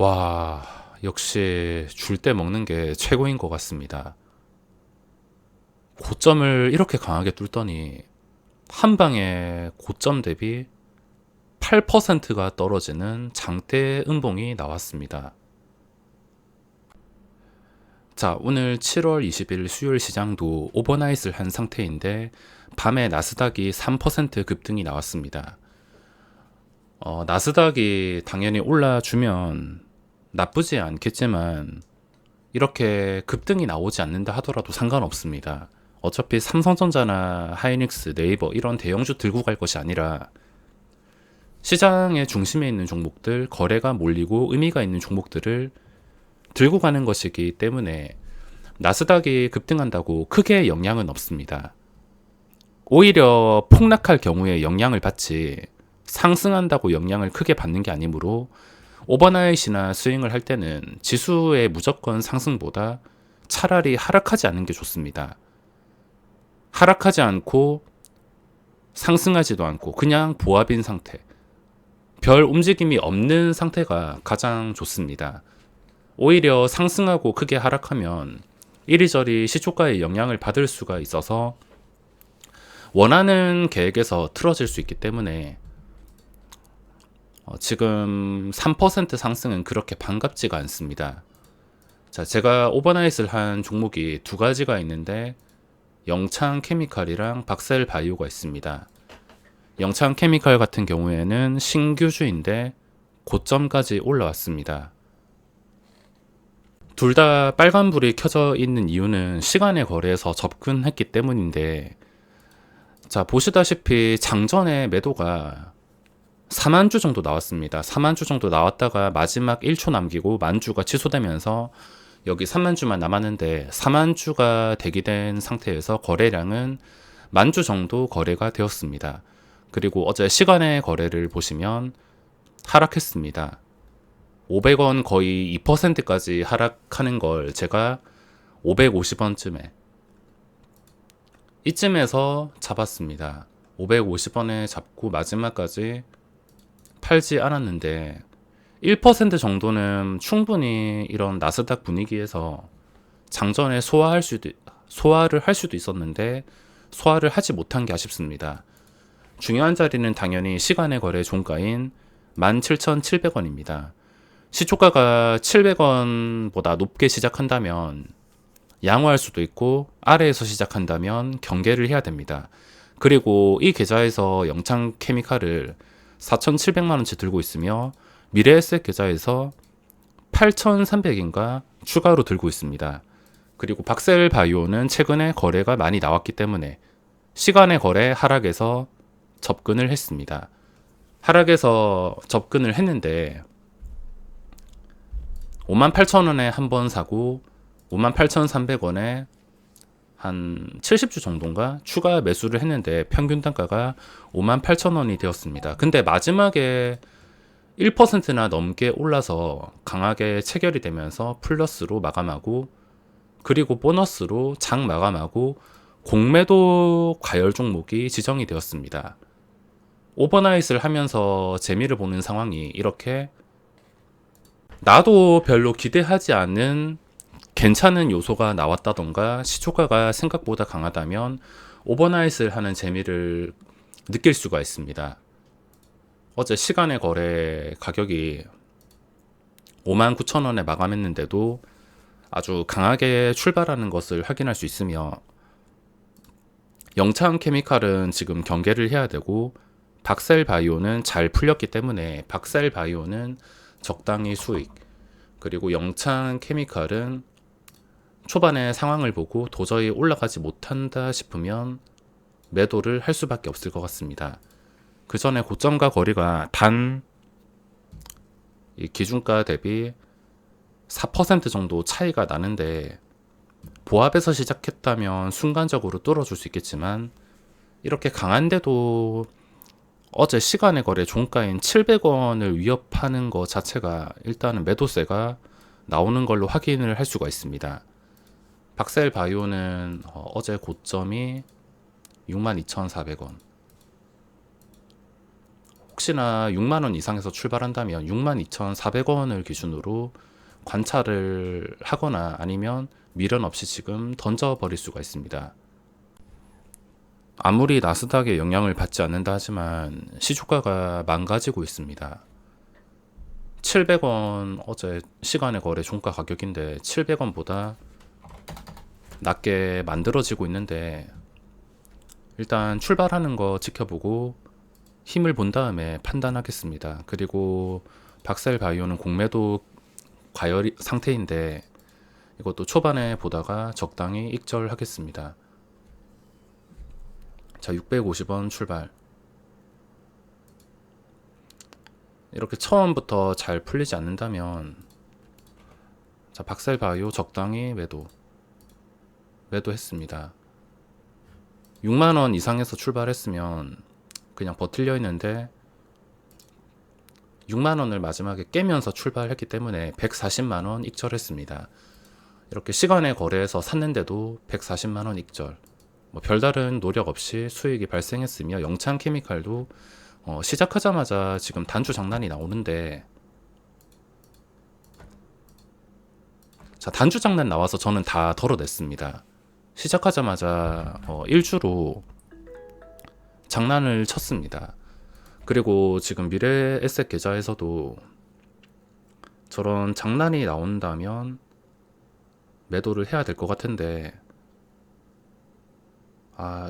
와, 역시 줄 때 먹는 게 최고인 것 같습니다. 고점을 이렇게 강하게 뚫더니 한 방에 고점 대비 8%가 떨어지는 장대 음봉이 나왔습니다. 자, 오늘 7월 20일 수요일 시장도 오버나잇을 한 상태인데 밤에 나스닥이 3% 급등이 나왔습니다. 나스닥이 당연히 올라주면 나쁘지 않겠지만 이렇게 급등이 나오지 않는다 하더라도 상관없습니다. 어차피 삼성전자나 하이닉스, 네이버 이런 대형주 들고 갈 것이 아니라 시장의 중심에 있는 종목들, 거래가 몰리고 의미가 있는 종목들을 들고 가는 것이기 때문에 나스닥이 급등한다고 크게 영향은 없습니다. 오히려 폭락할 경우에 영향을 받지 상승한다고 영향을 크게 받는 게 아니므로 오버나잇이나 스윙을 할 때는 지수의 무조건 상승보다 차라리 하락하지 않는 게 좋습니다. 하락하지 않고 상승하지도 않고 그냥 보합인 상태, 별 움직임이 없는 상태가 가장 좋습니다. 오히려 상승하고 크게 하락하면 이리저리 시초가에 영향을 받을 수가 있어서 원하는 계획에서 틀어질 수 있기 때문에 지금 3% 상승은 그렇게 반갑지가 않습니다. 자, 제가 오버나잇을 한 종목이 두 가지가 있는데 영창 케미칼이랑 박셀 바이오가 있습니다. 영창 케미칼 같은 경우에는 신규주인데 고점까지 올라왔습니다. 둘 다 빨간불이 켜져 있는 이유는 시간의 거래에서 접근했기 때문인데, 자, 보시다시피 장전에 매도가 4만 주 정도 나왔습니다. 4만 주 정도 나왔다가 마지막 1초 남기고 만주가 취소되면서 여기 3만 주만 남았는데 4만 주가 대기된 상태에서 거래량은 만주 정도 거래가 되었습니다. 그리고 어제 시간의 거래를 보시면 하락했습니다. 500원 거의 2%까지 하락하는 걸 제가 550원쯤에 이쯤에서 잡았습니다. 550원에 잡고 마지막까지 팔지 않았는데 1% 정도는 충분히 이런 나스닥 분위기에서 장전에 소화를 할 수도 있었는데 소화를 하지 못한 게 아쉽습니다. 중요한 자리는 당연히 시간의 거래 종가인 17,700원입니다. 시초가가 700원보다 높게 시작한다면 양호할 수도 있고 아래에서 시작한다면 경계를 해야 됩니다. 그리고 이 계좌에서 영창 케미칼을 4,700만 원치 들고 있으며 미래에셋 계좌에서 8,300인가 추가로 들고 있습니다. 그리고 박셀 바이오는 최근에 거래가 많이 나왔기 때문에 시간의 거래 하락에서 접근을 했습니다. 하락에서 접근을 했는데 58,000원에 한 번 사고 58,300원에 한 70주 정도인가 추가 매수를 했는데 평균 단가가 58,000원이 되었습니다. 근데 마지막에 1%나 넘게 올라서 강하게 체결이 되면서 플러스로 마감하고 그리고 보너스로 장 마감하고 공매도 과열 종목이 지정이 되었습니다. 오버나잇을 하면서 재미를 보는 상황이 이렇게 나도 별로 기대하지 않는 괜찮은 요소가 나왔다던가 시초가가 생각보다 강하다면 오버나잇을 하는 재미를 느낄 수가 있습니다. 어제 시간의 거래 가격이 59,000원에 마감했는데도 아주 강하게 출발하는 것을 확인할 수 있으며 영창 케미칼은 지금 경계를 해야 되고 박셀 바이오는 잘 풀렸기 때문에 박셀 바이오는 적당히 수익, 그리고 영창 케미칼은 초반에 상황을 보고 도저히 올라가지 못한다 싶으면 매도를 할 수밖에 없을 것 같습니다. 그 전에 고점과 거리가 단 기준가 대비 4% 정도 차이가 나는데 보합에서 시작했다면 순간적으로 뚫어줄 수 있겠지만 이렇게 강한데도 어제 시간의 거래 종가인 700원을 위협하는 것 자체가 일단은 매도세가 나오는 걸로 확인을 할 수가 있습니다. 박셀 바이오는 어제 고점이 62,400원. 혹시나 6만원 이상에서 출발한다면 62,400원을 기준으로 관찰을 하거나 아니면 미련 없이 지금 던져버릴 수가 있습니다. 아무리 나스닥의 영향을 받지 않는다 하지만 시초가가 망가지고 있습니다. 700원 어제 시간의 거래 종가 가격인데 700원보다 낮게 만들어지고 있는데 일단 출발하는 거 지켜보고 힘을 본 다음에 판단하겠습니다. 그리고 박셀바이오는 공매도 과열 상태인데 이것도 초반에 보다가 적당히 익절하겠습니다. 자, 650원 출발. 이렇게 처음부터 잘 풀리지 않는다면 자, 박셀바이오 적당히 매도했습니다. 6만원 이상에서 출발했으면 그냥 버틸려 했는데 6만원을 마지막에 깨면서 출발했기 때문에 140만원 익절했습니다. 이렇게 시간에 거래해서 샀는데도 140만원 익절. 뭐 별다른 노력 없이 수익이 발생했으며 영창케미칼도 시작하자마자 지금 단추 장난이 나오는데 자, 단추 장난 나와서 저는 다 덜어냈습니다. 시작하자마자 1주로 장난을 쳤습니다. 그리고 지금 미래에셋 계좌에서도 저런 장난이 나온다면 매도를 해야 될 것 같은데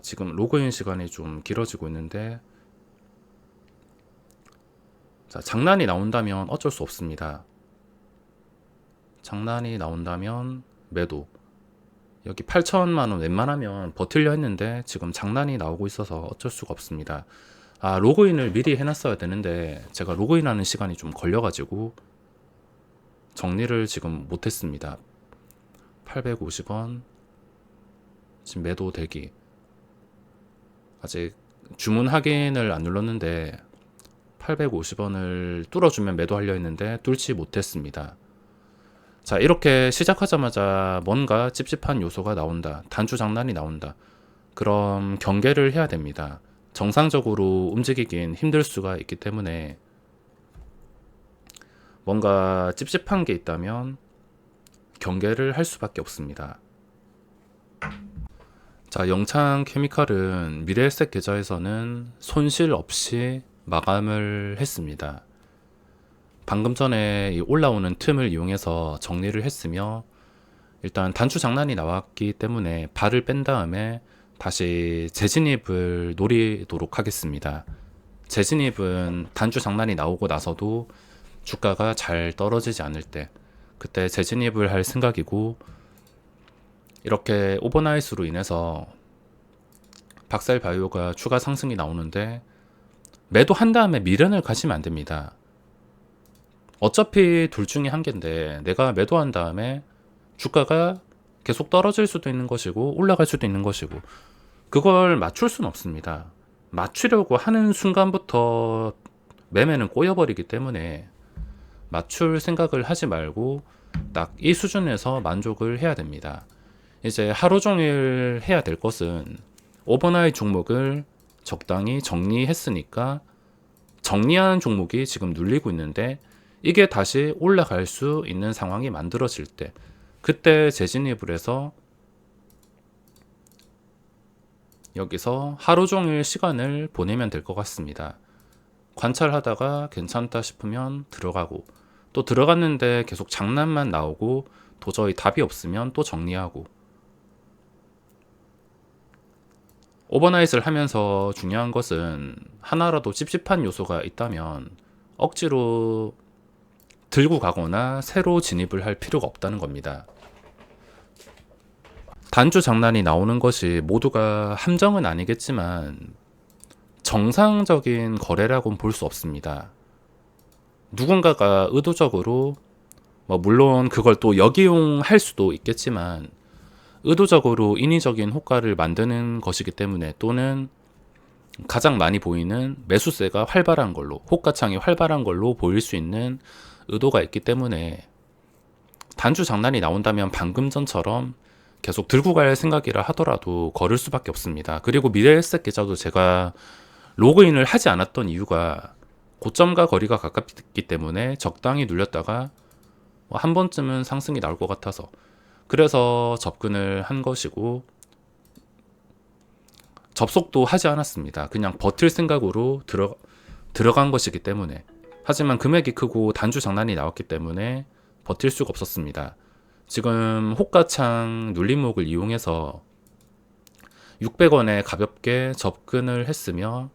지금 로그인 시간이 좀 길어지고 있는데 자, 장난이 나온다면 어쩔 수 없습니다. 장난이 나온다면 매도. 여기 8천만원 웬만하면 버틸려 했는데 지금 장난이 나오고 있어서 어쩔 수가 없습니다. 로그인을 미리 해놨어야 되는데 제가 로그인하는 시간이 좀 걸려가지고 정리를 지금 못했습니다. 850원 지금 매도 대기. 아직 주문 확인을 안 눌렀는데 850원을 뚫어주면 매도하려 했는데 뚫지 못했습니다. 자, 이렇게 시작하자마자 뭔가 찝찝한 요소가 나온다. 단추 장난이 나온다. 그럼 경계를 해야 됩니다. 정상적으로 움직이긴 힘들 수가 있기 때문에 뭔가 찝찝한 게 있다면 경계를 할 수밖에 없습니다. 자, 영창케미칼은 미래에셋 계좌에서는 손실 없이 마감을 했습니다. 방금 전에 이 올라오는 틈을 이용해서 정리를 했으며 일단 단추 장난이 나왔기 때문에 발을 뺀 다음에 다시 재진입을 노리도록 하겠습니다. 재진입은 단추 장난이 나오고 나서도 주가가 잘 떨어지지 않을 때 그때 재진입을 할 생각이고 이렇게 오버나잇으로 인해서 박셀바이오가 추가 상승이 나오는데 매도한 다음에 미련을 가지면 안 됩니다. 어차피 둘 중에 한 개인데 내가 매도한 다음에 주가가 계속 떨어질 수도 있는 것이고 올라갈 수도 있는 것이고 그걸 맞출 수는 없습니다. 맞추려고 하는 순간부터 매매는 꼬여버리기 때문에 맞출 생각을 하지 말고 딱 이 수준에서 만족을 해야 됩니다. 이제 하루 종일 해야 될 것은 오버나잇 종목을 적당히 정리했으니까 정리한 종목이 지금 눌리고 있는데 이게 다시 올라갈 수 있는 상황이 만들어질 때 그때 재진입을 해서 여기서 하루 종일 시간을 보내면 될 것 같습니다. 관찰하다가 괜찮다 싶으면 들어가고 또 들어갔는데 계속 장난만 나오고 도저히 답이 없으면 또 정리하고 오버나잇을 하면서 중요한 것은 하나라도 찝찝한 요소가 있다면 억지로 들고 가거나 새로 진입을 할 필요가 없다는 겁니다. 단주 장난이 나오는 것이 모두가 함정은 아니겠지만 정상적인 거래라고는 볼 수 없습니다. 누군가가 의도적으로 물론 그걸 또 역이용할 수도 있겠지만 의도적으로 인위적인 호가를 만드는 것이기 때문에 또는 가장 많이 보이는 매수세가 활발한 걸로 호가창이 활발한 걸로 보일 수 있는 의도가 있기 때문에 단주 장난이 나온다면 방금 전처럼 계속 들고 갈 생각이라 하더라도 걸을 수밖에 없습니다. 그리고 미래에셋 계좌도 제가 로그인을 하지 않았던 이유가 고점과 거리가 가깝기 때문에 적당히 눌렸다가 한 번쯤은 상승이 나올 것 같아서 그래서 접근을 한 것이고, 접속도 하지 않았습니다. 그냥 버틸 생각으로 들어간 것이기 때문에. 하지만 금액이 크고 단주 장난이 나왔기 때문에 버틸 수가 없었습니다. 지금 호가창 눌림목을 이용해서 600원에 가볍게 접근을 했으며,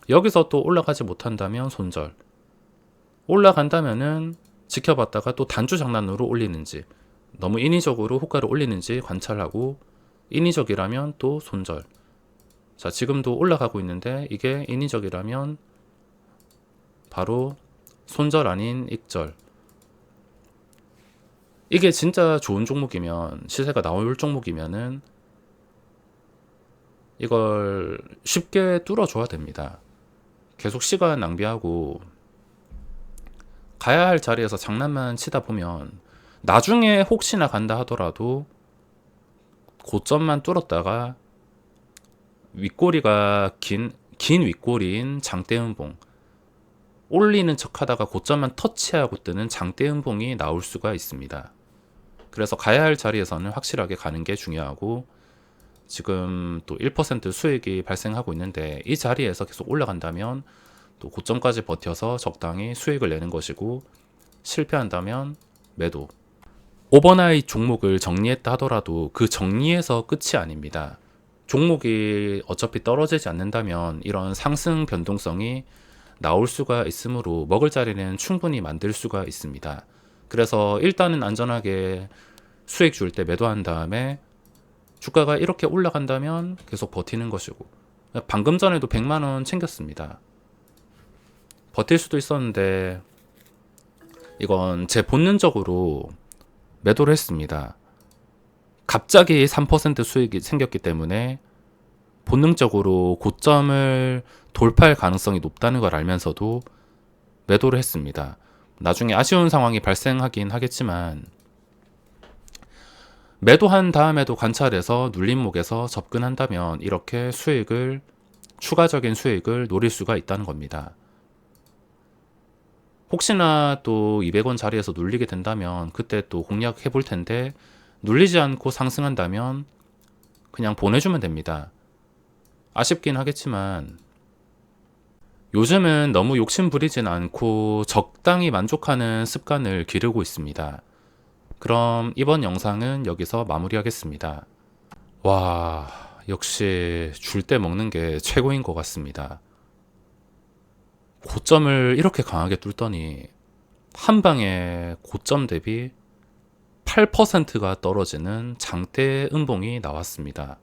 여기서 또 올라가지 못한다면 손절, 올라간다면은 지켜봤다가 또 단주 장난으로 올리는지, 너무 인위적으로 호가를 올리는지 관찰하고, 인위적이라면 또 손절. 자, 지금도 올라가고 있는데 이게 인위적이라면 바로 손절 아닌 익절. 이게 진짜 좋은 종목이면, 시세가 나올 종목이면은 이걸 쉽게 뚫어줘야 됩니다. 계속 시간 낭비하고 가야 할 자리에서 장난만 치다 보면 나중에 혹시나 간다 하더라도 고점만 뚫었다가 윗꼬리가 긴 윗꼬리인 장대음봉, 올리는 척 하다가 고점만 터치하고 뜨는 장대음봉이 나올 수가 있습니다. 그래서 가야 할 자리에서는 확실하게 가는 게 중요하고, 지금 또 1% 수익이 발생하고 있는데 이 자리에서 계속 올라간다면 또 고점까지 버텨서 적당히 수익을 내는 것이고, 실패한다면 매도. 오버나잇 종목을 정리했다 하더라도 그 정리에서 끝이 아닙니다. 종목이 어차피 떨어지지 않는다면 이런 상승 변동성이 나올 수가 있으므로 먹을 자리는 충분히 만들 수가 있습니다. 그래서 일단은 안전하게 수익 줄 때 매도한 다음에 주가가 이렇게 올라간다면 계속 버티는 것이고, 방금 전에도 100만원 챙겼습니다. 버틸 수도 있었는데 이건 제 본능적으로 매도를 했습니다. 갑자기 3% 수익이 생겼기 때문에 본능적으로 고점을 돌파할 가능성이 높다는 걸 알면서도 매도를 했습니다. 나중에 아쉬운 상황이 발생하긴 하겠지만 매도한 다음에도 관찰해서 눌림목에서 접근한다면 이렇게 추가적인 수익을 노릴 수가 있다는 겁니다. 혹시나 또 200원 자리에서 눌리게 된다면 그때 또 공략해 볼 텐데, 눌리지 않고 상승한다면 그냥 보내주면 됩니다. 아쉽긴 하겠지만 요즘은 너무 욕심 부리진 않고 적당히 만족하는 습관을 기르고 있습니다. 그럼 이번 영상은 여기서 마무리하겠습니다. 와, 역시 줄 때 먹는 게 최고인 것 같습니다. 고점을 이렇게 강하게 뚫더니 한 방에 고점 대비 8%가 떨어지는 장대 음봉이 나왔습니다.